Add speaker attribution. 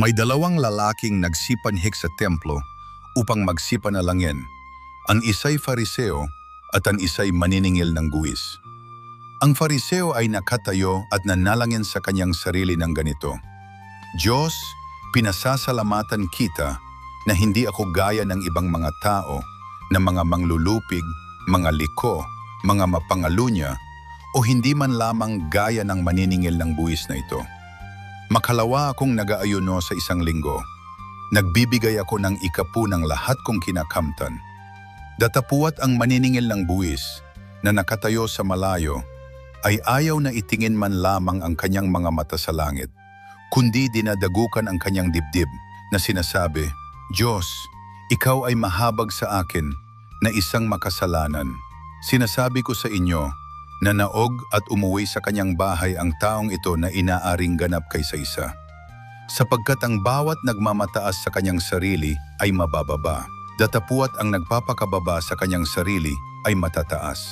Speaker 1: May dalawang lalaking nagsipanhik sa templo upang magsipanalangin. Ang isa'y Fariseo at ang isa'y maniningil ng buwis. Ang Fariseo ay nakatayo at nanalangin sa kanyang sarili ng ganito: Diyos, pinasasalamatan kita na hindi ako gaya ng ibang mga tao na mga manglulupig, mga liko, mga mapangalunya, o hindi man lamang gaya ng maniningil ng buwis na ito. Makalawa akong nag-aayuno sa isang linggo. Nagbibigay ako ng ikapu ng lahat kong kinakamtan. Datapuat ang maniningil ng buwis na nakatayo sa malayo ay ayaw na itingin man lamang ang kanyang mga mata sa langit, kundi dinadagukan ang kanyang dibdib na sinasabi, Diyos, ikaw ay mahabag sa akin na isang makasalanan. Sinasabi ko sa inyo na naog at umuwi sa kanyang bahay ang taong ito na inaaring ganap kaysa isa. Sapagkat ang bawat nagmamataas sa kanyang sarili ay mabababa, datapuat ang nagpapakababa sa kanyang sarili ay matataas.